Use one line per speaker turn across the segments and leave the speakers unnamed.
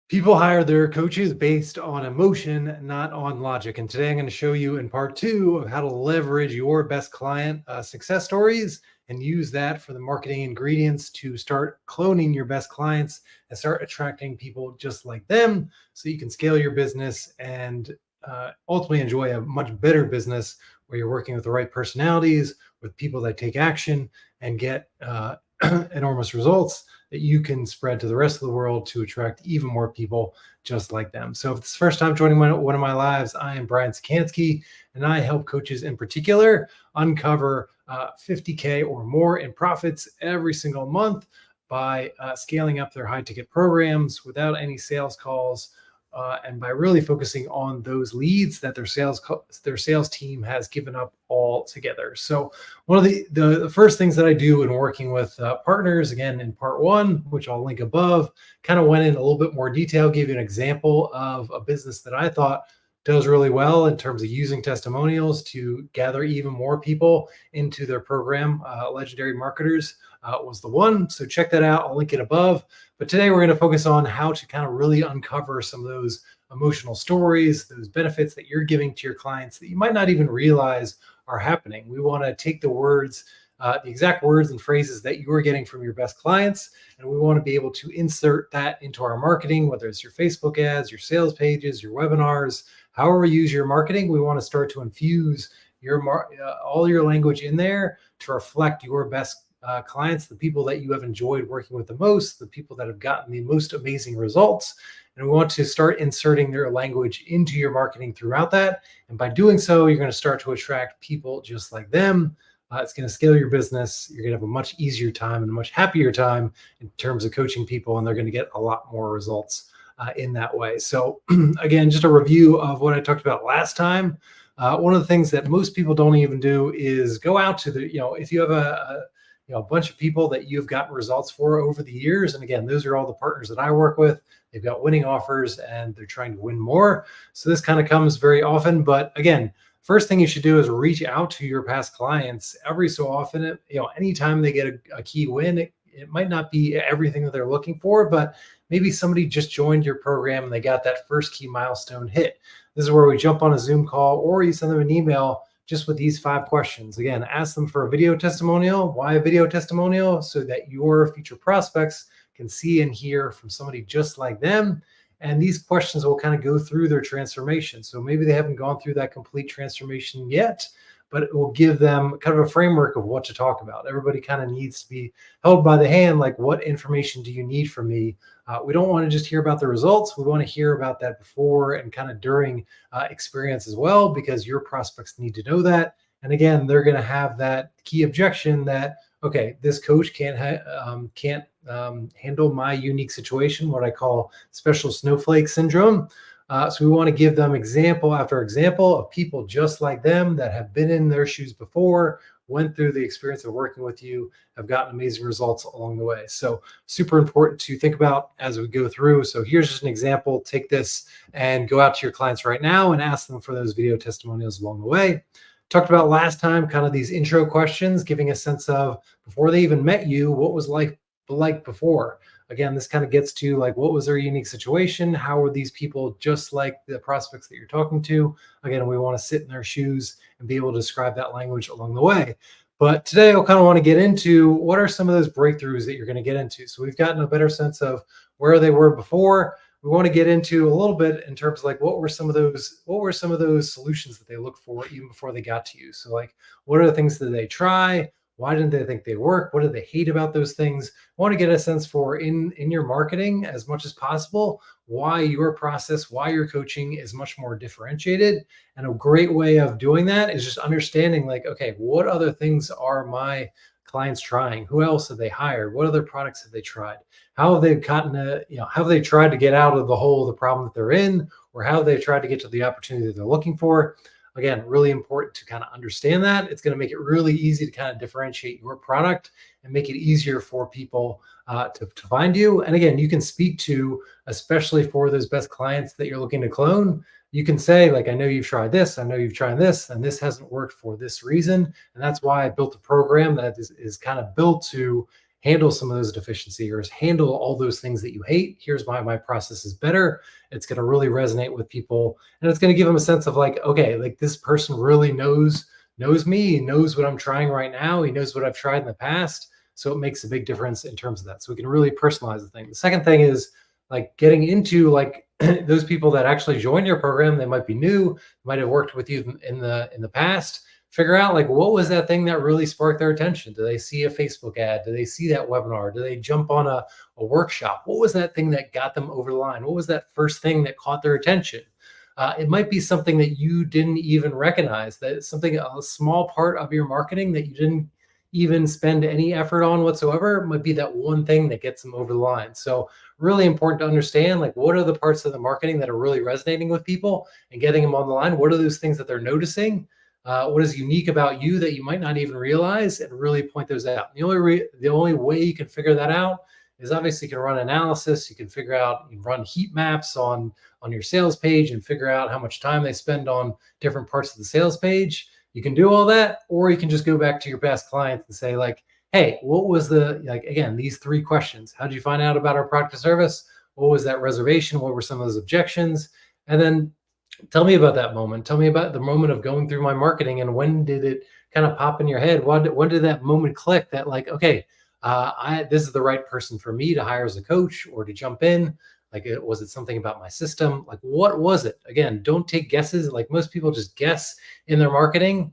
People hire their coaches based on emotion, not on logic. And today I'm going to show you in part two of how to leverage your best client success stories and use that for the marketing ingredients to start cloning your best clients and start attracting people just like them so you can scale your business and ultimately enjoy a much better business where you're working with the right personalities, with people that take action and get enormous results that you can spread to the rest of the world to attract even more people just like them. So if it's the first time joining one of my lives, I am Brian Czekanski, and I help coaches in particular uncover 50K or more in profits every single month by scaling up their high ticket programs without any sales calls. And by really focusing on those leads that their sales team has given up altogether. So one of the first things that I do in working with partners, again in part one, which I'll link above, kind of went in a little bit more detail, gave you an example of a business that I thought does really well in terms of using testimonials to gather even more people into their program. Legendary Marketers was the one. So check that out. I'll link it above. But today we're going to focus on how to kind of really uncover some of those emotional stories, those benefits that you're giving to your clients that you might not even realize are happening. We want to take the words, the exact words and phrases that you are getting from your best clients, and we want to be able to insert that into our marketing, whether it's your Facebook ads, your sales pages, your webinars, however you use your marketing. We want to start to infuse all your language in there to reflect your best clients, the people that you have enjoyed working with the most, the people that have gotten the most amazing results. And we want to start inserting their language into your marketing throughout that. And by doing so, you're going to start to attract people just like them. It's going to scale your business. You're going to have a much easier time and a much happier time in terms of coaching people, and they're going to get a lot more results in that way. So again, just a review of what I talked about last time. One of the things that most people don't even do is go out to if you have a bunch of people that you've gotten results for over the years. And again, those are all the partners that I work with. They've got winning offers and they're trying to win more. So this kind of comes very often. But again, first thing you should do is reach out to your past clients every so often. Anytime they get a key win, it might not be everything that they're looking for, but maybe somebody just joined your program and they got that first key milestone hit. This is where we jump on a Zoom call or you send them an email just with these 5 questions. Again, ask them for a video testimonial. Why a video testimonial? So that your future prospects can see and hear from somebody just like them. And these questions will kind of go through their transformation. So maybe they haven't gone through that complete transformation yet, but it will give them kind of a framework of what to talk about. Everybody kind of needs to be held by the hand, like, what information do you need from me? We don't want to just hear about the results. We want to hear about that before and kind of during experience as well, because your prospects need to know that. And again, they're going to have that key objection that, okay, this coach can't handle my unique situation, what I call special snowflake syndrome. So we want to give them example after example of people just like them that have been in their shoes before, went through the experience of working with you, have gotten amazing results along the way. So super important to think about as we go through. So here's just an example. Take this and go out to your clients right now and ask them for those video testimonials along the way. Talked about last time, kind of these intro questions, giving a sense of, before they even met you, what was like before. Again, this kind of gets to, like, what was their unique situation? How were these people just like the prospects that you're talking to? Again, we want to sit in their shoes and be able to describe that language along the way. But today I'll kind of want to get into what are some of those breakthroughs that you're going to get into. So we've gotten a better sense of where they were before. We want to get into a little bit in terms of, like, what were some of those solutions that they looked for even before they got to you? So, like, what are the things that they try? Why didn't they think they work? What did they hate about those things? I want to get a sense for, in your marketing as much as possible, why your process, why your coaching is much more differentiated. And a great way of doing that is just understanding, like, okay, what other things are my clients trying? Who else have they hired? What other products have they tried? How have they have they tried to get out of the hole of the problem that they're in? Or how have they tried to get to the opportunity that they're looking for? Again, really important to kind of understand that. It's going to make it really easy to kind of differentiate your product and make it easier for people to find you. And again, you can speak to, especially for those best clients that you're looking to clone, you can say, like, I know you've tried this, I know you've tried this, and this hasn't worked for this reason. And that's why I built a program that is kind of built to handle some of those deficiencies, handle all those things that you hate. Here's why my process is better. It's going to really resonate with people, and it's going to give them a sense of like, okay, like this person really knows me, he knows what I'm trying right now, he knows what I've tried in the past. So it makes a big difference in terms of that. So we can really personalize the thing. The second thing is like getting into like those people that actually join your program. They might be new, might have worked with you in the past. Figure out like what was that thing that really sparked their attention. Do they see a Facebook ad? Do they see that webinar? Do they jump on a workshop? What was that thing that got them over the line? What was that first thing that caught their attention? It might be something that you didn't even recognize, that it's something, a small part of your marketing that you didn't even spend any effort on whatsoever. It might be that one thing that gets them over the line. So really important to understand like what are the parts of the marketing that are really resonating with people and getting them on the line. What are those things that they're noticing? What is unique about you that you might not even realize, and really point those out. The only way you can figure that out is obviously you can run analysis. You can figure out, you can run heat maps on your sales page and figure out how much time they spend on different parts of the sales page. You can do all that, or you can just go back to your past clients and say like, hey, what was like, again, these three questions. How did you find out about our product or service? What was that reservation? What were some of those objections? And then tell me about that moment. Tell me about the moment of going through my marketing, and when did it kind of pop in your head? When did that moment click that like, okay, this is the right person for me to hire as a coach or to jump in? Like, was it something about my system? Like, what was it? Again, don't take guesses. Like most people just guess in their marketing,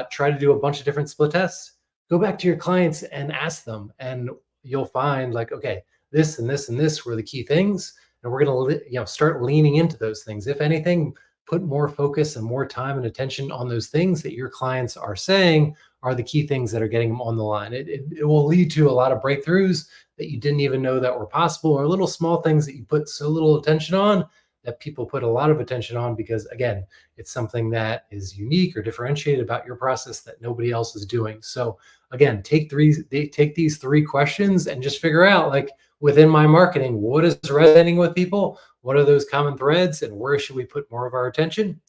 try to do a bunch of different split tests. Go back to your clients and ask them, and you'll find like, okay, this and this and this were the key things. And we're going to, start leaning into those things. If anything, put more focus and more time and attention on those things that your clients are saying are the key things that are getting them on the line. It will lead to a lot of breakthroughs that you didn't even know that were possible, or little small things that you put so little attention on that people put a lot of attention on, because again, it's something that is unique or differentiated about your process that nobody else is doing. So again, take these three questions and just figure out like, within my marketing, what is resonating with people? What are those common threads, and where should we put more of our attention?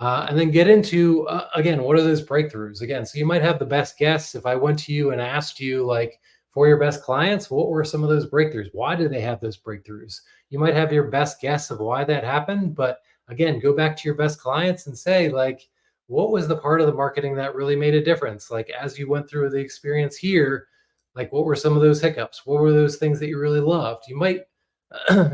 And then get into, again, what are those breakthroughs? Again, so you might have the best guess. If I went to you and asked you like, for your best clients, what were some of those breakthroughs? Why did they have those breakthroughs? You might have your best guess of why that happened, but again, go back to your best clients and say like, what was the part of the marketing that really made a difference? Like as you went through the experience here, like what were some of those hiccups? What were those things that you really loved? You might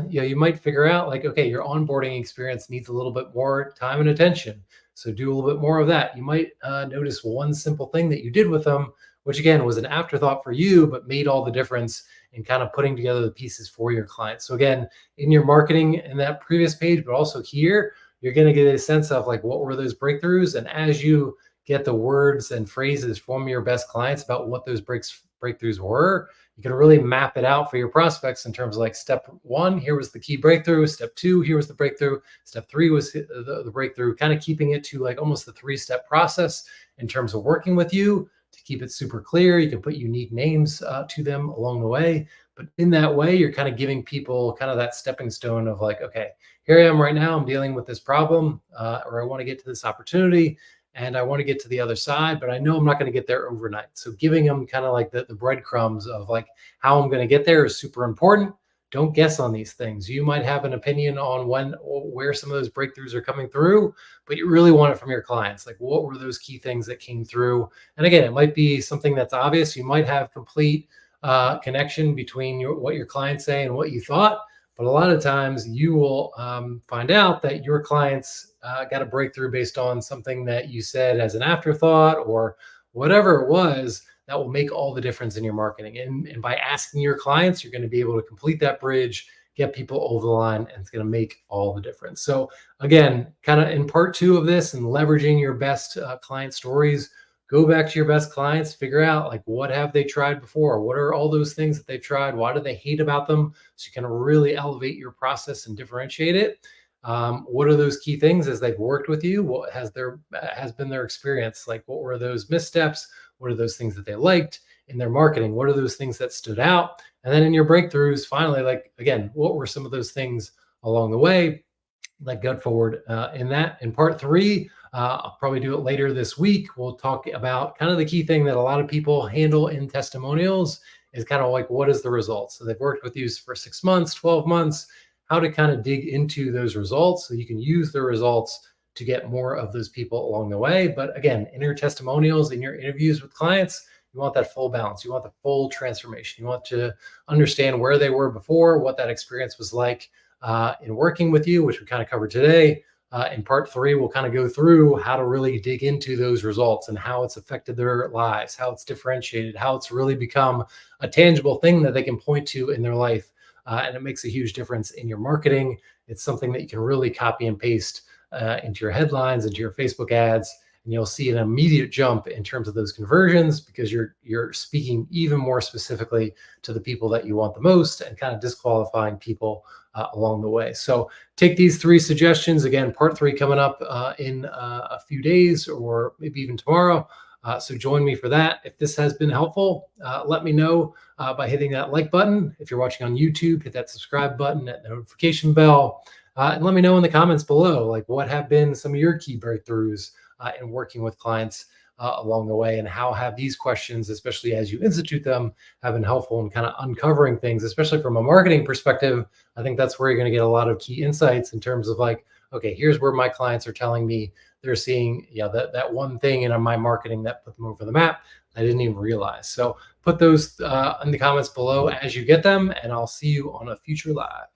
you might figure out like, okay, your onboarding experience needs a little bit more time and attention, so do a little bit more of that. You might notice one simple thing that you did with them, which again was an afterthought for you, but made all the difference in kind of putting together the pieces for your clients. So again, in your marketing in that previous page, but also here, you're going to get a sense of like, what were those breakthroughs? And as you get the words and phrases from your best clients about what those breakthroughs were, you can really map it out for your prospects in terms of like, step one, here was the key breakthrough. Step two, here was the breakthrough. Step three was the breakthrough, kind of keeping it to like almost the 3-step process in terms of working with you to keep it super clear. You can put unique names to them along the way. But in that way, you're kind of giving people kind of that stepping stone of like, okay, here I am right now. I'm dealing with this problem, or I want to get to this opportunity, and I want to get to the other side, but I know I'm not going to get there overnight. So giving them kind of like the breadcrumbs of like how I'm going to get there is super important. Don't guess on these things. You might have an opinion on when or where some of those breakthroughs are coming through, but you really want it from your clients. Like, what were those key things that came through? And again, it might be something that's obvious. You might have complete connection between what your clients say and what you thought. But a lot of times you will find out that your clients got a breakthrough based on something that you said as an afterthought or whatever it was that will make all the difference in your marketing. And by asking your clients, you're going to be able to complete that bridge, get people over the line, and it's going to make all the difference. So again, kind of in part 2 of this and leveraging your best client stories, go back to your best clients, figure out like, what have they tried before? What are all those things that they've tried? Why do they hate about them? So you can really elevate your process and differentiate it. What are those key things as they've worked with you? What has been their experience? Like, what were those missteps? What are those things that they liked in their marketing? What are those things that stood out? And then in your breakthroughs, finally, like, again, what were some of those things along the way that got forward in part 3? I'll probably do it later this week. We'll talk about kind of the key thing that a lot of people handle in testimonials is kind of like, what is the result? So they've worked with you for 6 months, 12 months, how to kind of dig into those results so you can use the results to get more of those people along the way. But again, in your testimonials, in your interviews with clients, you want that full balance. You want the full transformation. You want to understand where they were before, what that experience was like in working with you, which we kind of covered today. In part three, we'll kind of go through how to really dig into those results and how it's affected their lives, how it's differentiated, how it's really become a tangible thing that they can point to in their life. And it makes a huge difference in your marketing. It's something that you can really copy and paste into your headlines, into your Facebook ads, and you'll see an immediate jump in terms of those conversions because you're speaking even more specifically to the people that you want the most and kind of disqualifying people along the way. So take these three suggestions. Again, part three coming up in a few days or maybe even tomorrow. So join me for that. If this has been helpful, let me know by hitting that like button. If you're watching on YouTube, hit that subscribe button, that notification bell, and let me know in the comments below, like what have been some of your key breakthroughs in working with clients along the way, and how have these questions, especially as you institute them, have been helpful in kind of uncovering things, especially from a marketing perspective. I think that's where you're going to get a lot of key insights in terms of like, okay, here's where my clients are telling me they're seeing, that one thing in my marketing that put them over the map I didn't even realize. So put those in the comments below as you get them, and I'll see you on a future live.